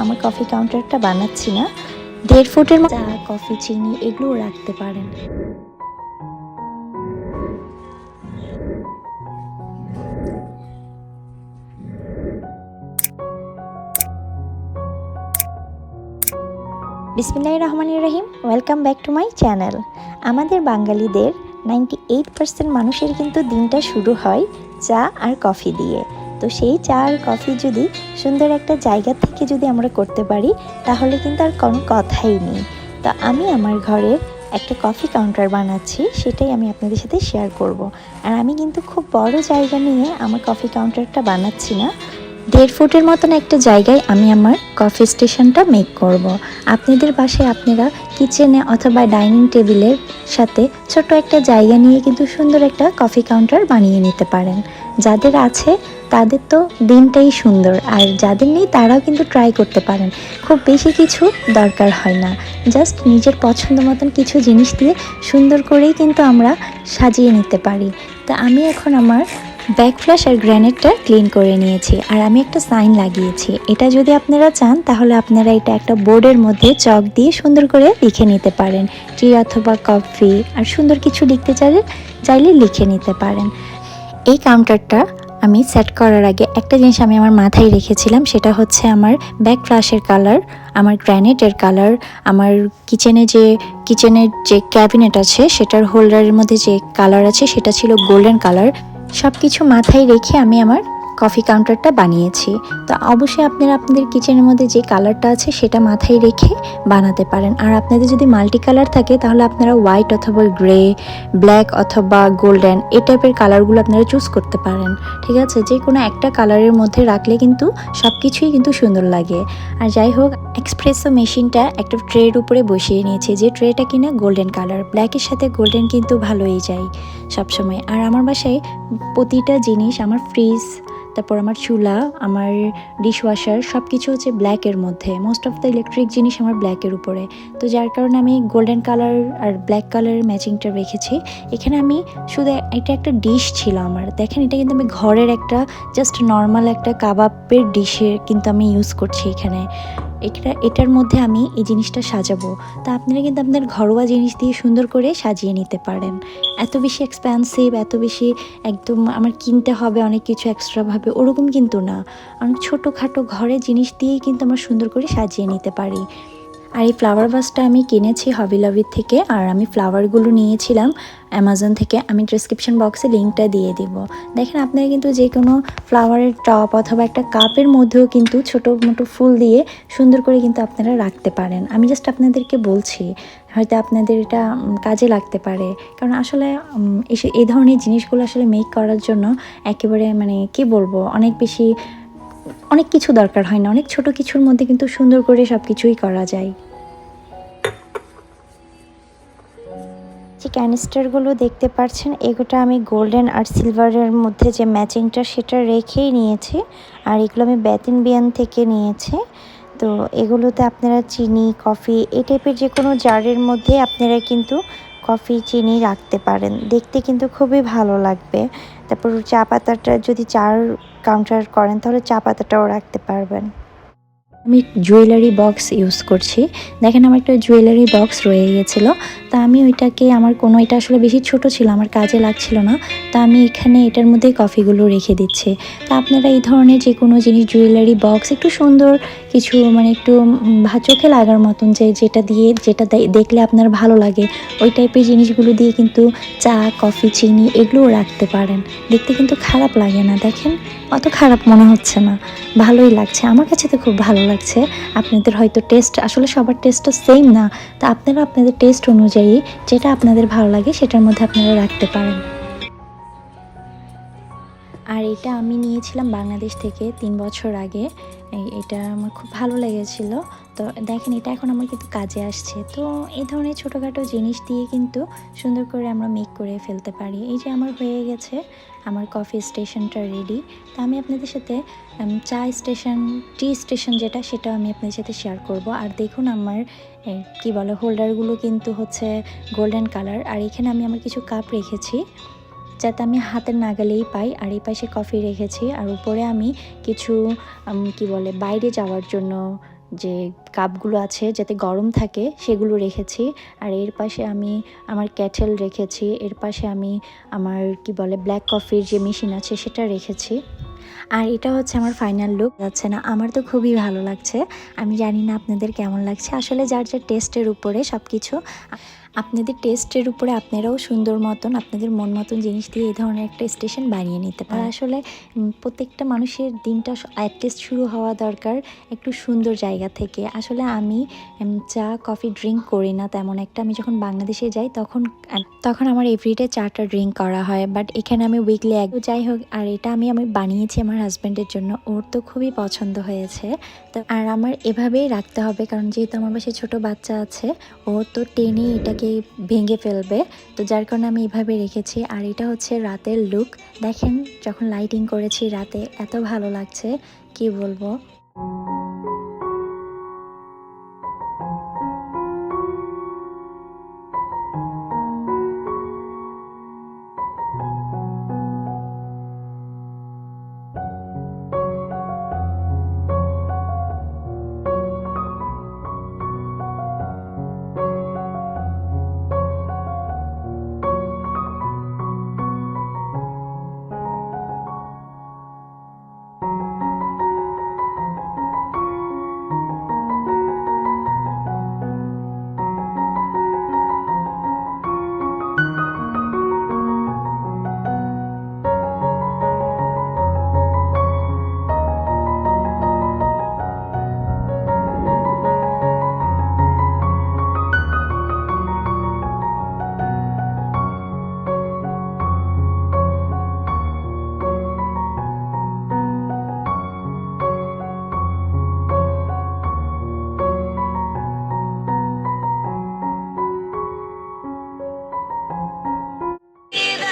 আমার কফি কাউন্টারটা বানাচ্ছি না, 1.5 ফুটের চা, কফি, চিনি এগুলোও রাখতে পারেন। বিসমিল্লাহির রহমানির রহিম, welcome back to my channel. আমাদের বাঙালিদের 98% মানুষের কিন্তু দিনটা শুরু হয় চা আর কফি দিয়ে। তো সেই চা আর কফি যদি সুন্দর একটা জায়গা থেকে যদি আমরা করতে পারি তাহলে কিন্তু আর কোনো কথাই নেই। তো আমি আমার ঘরের একটা কফি কাউন্টার বানাচ্ছি, সেটাই আমি আপনাদের সাথে শেয়ার করব। আর আমি কিন্তু খুব বড় জায়গা নিয়ে আমার কফি কাউন্টারটা বানাচ্ছি না, 1.5 ফুটের মতন একটা জায়গায় আমি আমার কফি স্টেশনটা মেক করব। আপনাদের বাসায় আপনারা কিচেনে অথবা ডাইনিং টেবিলের সাথে ছোট একটা জায়গা নিয়ে কিন্তু সুন্দর একটা কফি কাউন্টার বানিয়ে নিতে পারেন। যাদের আছে তাদের তো দিনটাই সুন্দর, আর যাদের নেই তারাও কিন্তু ট্রাই করতে পারেন। খুব বেশি কিছু দরকার হয় না, জাস্ট নিজের পছন্দ মতন কিছু জিনিস দিয়ে সুন্দর করেই কিন্তু আমরা সাজিয়ে নিতে পারি। তা আমি এখন আমার ব্যাকফ্ল্যাশ আর গ্র্যানেটটা ক্লিন করে নিয়েছি, আর আমি একটা সাইন লাগিয়েছি। এটা যদি আপনারা চান তাহলে আপনারা এটা একটা বোর্ডের মধ্যে চক দিয়ে সুন্দর করে লিখে নিতে পারেন, টি অথবা কফি, আর সুন্দর কিছু লিখতে চাইলে লিখে নিতে পারেন। এই কাউন্টারটা আমি সেট করার আগে একটা জিনিস আমি আমার মাথায় রেখেছিলাম, সেটা হচ্ছে আমার ব্যাকফ্ল্যাশের কালার, আমার গ্র্যানেটের কালার, আমার কিচেনের যে ক্যাবিনেট আছে সেটার হোল্ডারের মধ্যে যে কালার আছে সেটা ছিল গোল্ডেন কালার। সব কিছু মাথায় রেখে আমি আমার কফি কাউন্টারটা বানিয়েছি। তো অবশ্যই আপনারা আপনাদের কিচেনের মধ্যে যে কালারটা আছে সেটা মাথায় রেখে বানাতে পারেন। আর আপনাদের যদি মাল্টি কালার থাকে তাহলে আপনারা হোয়াইট অথবা গ্রে, ব্ল্যাক অথবা গোল্ডেন এই টাইপের কালারগুলো আপনারা চুজ করতে পারেন। ঠিক আছে, যে কোনো একটা কালারের মধ্যে রাখলে কিন্তু সব কিছুই কিন্তু সুন্দর লাগে। আর যাই হোক, এক্সপ্রেসো মেশিনটা একটা ট্রের উপরে বসিয়ে নিয়েছি, যে ট্রেটা কিনা গোল্ডেন কালার, ব্ল্যাকের সাথে গোল্ডেন কিন্তু ভালোই যায় সবসময়। আর আমার বাসায় প্রতিটা জিনিস, আমার ফ্রিজ, তারপর আমার চুলা, আমার ডিশওয়াশার সব কিছু হচ্ছে ব্ল্যাকের মধ্যে। মোস্ট অফ দ্য ইলেকট্রিক জিনিস আমার ব্ল্যাকের উপরে, তো যার কারণে আমি গোল্ডেন কালার আর ব্ল্যাক কালারের ম্যাচিংটা রেখেছি। এখানে আমি শুধু এটা একটা ডিশ ছিল আমার, দেখেন এটা কিন্তু আমি ঘরের একটা জাস্ট নর্মাল একটা কাবাবের ডিশে কিন্তু আমি ইউজ করছি এখানে। এটার মধ্যে আমি এই জিনিসটা সাজাবো। তা আপনারা কিন্তু আপনাদের ঘরোয়া জিনিস দিয়ে সুন্দর করে সাজিয়ে নিতে পারেন। এত বেশি এক্সপেন্সিভ, এত বেশি একদম আমার কিনতে হবে অনেক কিছু এক্সট্রাভাবে, ওরকম কিন্তু না। অনেক ছোটোখাটো ঘরের জিনিস দিয়েই কিন্তু আমরা সুন্দর করে সাজিয়ে নিতে পারি। আর এই ফ্লাওয়ার ভাসটা আমি কিনেছি হবি লবির থেকে, আর আমি ফ্লাওয়ারগুলো নিয়েছিলাম অ্যামাজন থেকে। আমি ডেসক্রিপশন বক্সে লিঙ্কটা দিয়ে দিব। দেখেন আপনারা কিন্তু যে কোনো ফ্লাওয়ারের টপ অথবা একটা কাপের মধ্যেও কিন্তু ছোটো মোটো ফুল দিয়ে সুন্দর করে কিন্তু আপনারা রাখতে পারেন। আমি জাস্ট আপনাদেরকে বলছি, হয়তো আপনাদের এটা কাজে লাগতে পারে। কারণ আসলে এই ধরনের জিনিসগুলো আসলে মেক করার জন্য একেবারে কি বলবো, অনেক কিছু দরকার হয় না, অনেক ছোট কিছুর মধ্যে কিন্তু সুন্দর করে সব কিছুই করা যায়। যে ক্যানিস্টারগুলো দেখতে পাচ্ছেন এগুলো আমি গোল্ডেন আর সিলভারের মধ্যে যে ম্যাচিংটা সেটা রেখেই নিয়েছি, আর এগুলো আমি বিয়ান থেকে নিয়েছি। তো এগুলোতে আপনারা চিনি, কফি এই টাইপের যে কোনো জারের মধ্যে আপনারা কিন্তু কফি, চিনি রাখতে পারেন, দেখতে কিন্তু খুবই ভালো লাগবে। তারপর চা পাতাটা যদি চার কাউন্টার করেন তাহলে চা পাতাটাও রাখতে পারবেন। আমি জুয়েলারি বক্স ইউজ করছি। দেখেন আমার একটা জুয়েলারি বক্স রয়ে গেছিলো, তা আমি ওইটাকে এটা আসলে বেশি ছোট ছিল, আমার কাজে লাগছিল না, তা আমি এখানে এটার মধ্যে কফিগুলো রেখে দিচ্ছি। তা আপনারা এই ধরনের যে কোনো জিনিস, জুয়েলারি বক্স একটু সুন্দর কিছু একটু চোখে লাগার মতন, যেটা দেখলে আপনার ভালো লাগে ওই টাইপের জিনিসগুলো দিয়ে কিন্তু চা, কফি, চিনি এগুলোও রাখতে পারেন। দেখতে কিন্তু খারাপ লাগে না, দেখেন অত খারাপ মনে হচ্ছে না, ভালোই লাগছে। আমার কাছে তো খুব ভালো লাগছে। আপনাদের হয়তো টেস্ট, আসলে সবার টেস্ট তো সেম না, তা আপনারা আপনাদের টেস্ট অনুযায়ী যেটা আপনাদের ভালো লাগে সেটার মধ্যে আপনারা রাখতে পারেন। আর এটা আমি নিয়েছিলাম বাংলাদেশ থেকে 3 বছর আগে। এটা আমার খুব ভালো লেগেছিল। তো দেখেন এটা এখন আমার কিন্তু কাজে আসছে। তো এই ধরনের ছোটোখাটো জিনিস দিয়ে কিন্তু সুন্দর করে আমরা মেক করে ফেলতে পারি। এই যে আমার হয়ে গেছে আমার কফি স্টেশনটা রেডি। তো আমি আপনাদের সাথে টি স্টেশন সেটা আমি আপনাদের সাথে শেয়ার করব। আর দেখুন আমার হোল্ডারগুলো কিন্তু হচ্ছে গোল্ডেন কালার। আর এখানে আমি আমার কিছু কাপ রেখেছি, যাতে আমি হাতের নাগালেই পাই। আর এই পাশে কফি রেখেছি, আর উপরে আমি কিছু বাইরে যাওয়ার জন্য যে কাপগুলো আছে যাতে গরম থাকে সেগুলো রেখেছি। আর এর পাশে আমি আমার ক্যাটেল রেখেছি, এর পাশে আমি আমার ব্ল্যাক কফির যে মেশিন আছে সেটা রেখেছি। আর এটা হচ্ছে আমার ফাইনাল লুক। যাচ্ছে না, আমার তো খুবই ভালো লাগছে। আমি জানি না আপনাদের কেমন লাগছে। আসলে যার যার টেস্টের উপরে সব কিছু, আপনাদের টেস্টের উপরে আপনারাও সুন্দর মতন আপনাদের মন মতন জিনিস দিয়ে এই ধরনের একটা স্টেশন বানিয়ে নিতে পারেন। আসলে প্রত্যেকটা মানুষের দিনটা অ্যাটলিস্ট শুরু হওয়া দরকার একটু সুন্দর জায়গা থেকে। আসলে আমি চা কফি ড্রিঙ্ক করি না তেমন একটা। আমি যখন বাংলাদেশে যাই তখন আমার এভরিডে চাটা ড্রিঙ্ক করা হয়, বাট এখানে আমি উইকলি যাই হোক। আর এটা আমি বানিয়েছি আমার হাজব্যান্ডের জন্য, ওর তো খুবই পছন্দ হয়েছে। তো আর আমার এভাবেই রাখতে হবে, কারণ যেহেতু আমার বাসায় ছোটো বাচ্চা আছে, ও তো টেনে এটাকে ভেঙে ফেলবে, তো যার কারণে আমি এভাবে রেখেছি। আর এটা হচ্ছে রাতের লুক। দেখেন যখন লাইটিং করেছি রাতে এত ভালো লাগছে কি বলবো।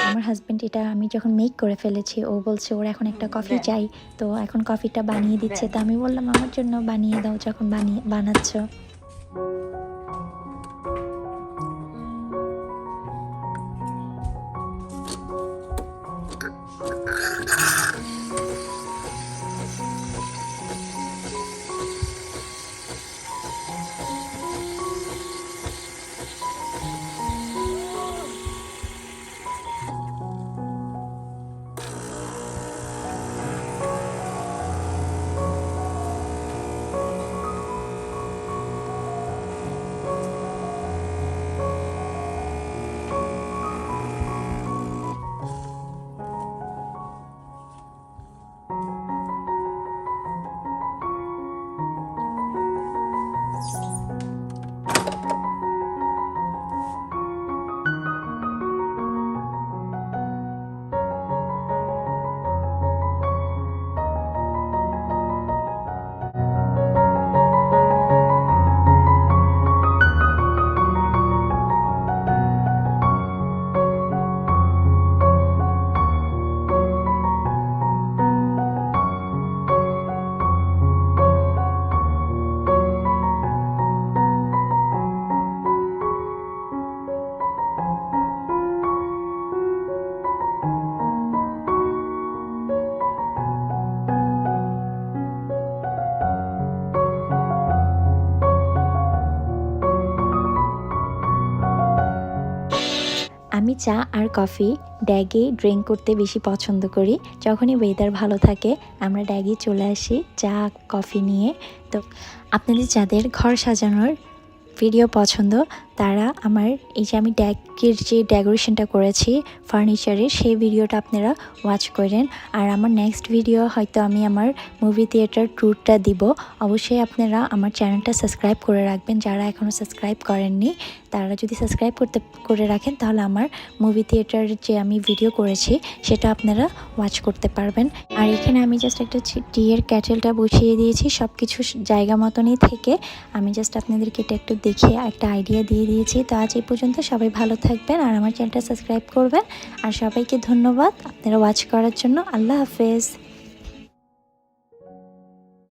আমার হাজব্যান্ড এটা আমি যখন মেক করে ফেলেছি, ও বলছে ওর এখন একটা কফি চাই, তো এখন কফিটা বানিয়ে দিচ্ছে। তো আমি বললাম আমার জন্য বানিয়ে দাও যখন বানাচ্ছ। আমি চা আর কফি ড্যাগে ড্রিঙ্ক করতে বেশি পছন্দ করি। যখনই ওয়েদার ভালো থাকে আমরা ড্যাগে চলে আসি চা কফি নিয়ে। তো আপনাদের যাদের ঘর সাজানোর ভিডিও পছন্দ তারা আমার এই যে আমি ড্যাগের যে ডেকোরেশনটা করেছি ফার্নিচারের, সেই ভিডিওটা আপনারা ওয়াচ করেন। আর আমার নেক্সট ভিডিও হয়তো আমি আমার মুভি থিয়েটার ট্যুরটা দিব। অবশ্যই আপনারা আমার চ্যানেলটা সাবস্ক্রাইব করে রাখবেন, যারা এখনও সাবস্ক্রাইব করেননি তারা যদি সাবস্ক্রাইব করে রাখেন তাহলে আমার মুভি থিয়েটার যে আমি ভিডিও করেছি সেটা আপনারা ওয়াচ করতে পারবেন। আর এখানে আমি জাস্ট একটা টিয়ের ক্যাটেলটা বসিয়ে দিয়েছি, সব কিছু জায়গা মতনই থেকে আমি জাস্ট আপনাদেরকে এটা একটু দেখিয়ে একটা আইডিয়া দিয়ে দিয়েছি। তো আজ এই পর্যন্ত, সবাই ভালো থাকবেন আর আমার চ্যানেলটা সাবস্ক্রাইব করবেন। আর সবাইকে ধন্যবাদ আপনারা ওয়াচ করার জন্য। আল্লাহ হাফেজ।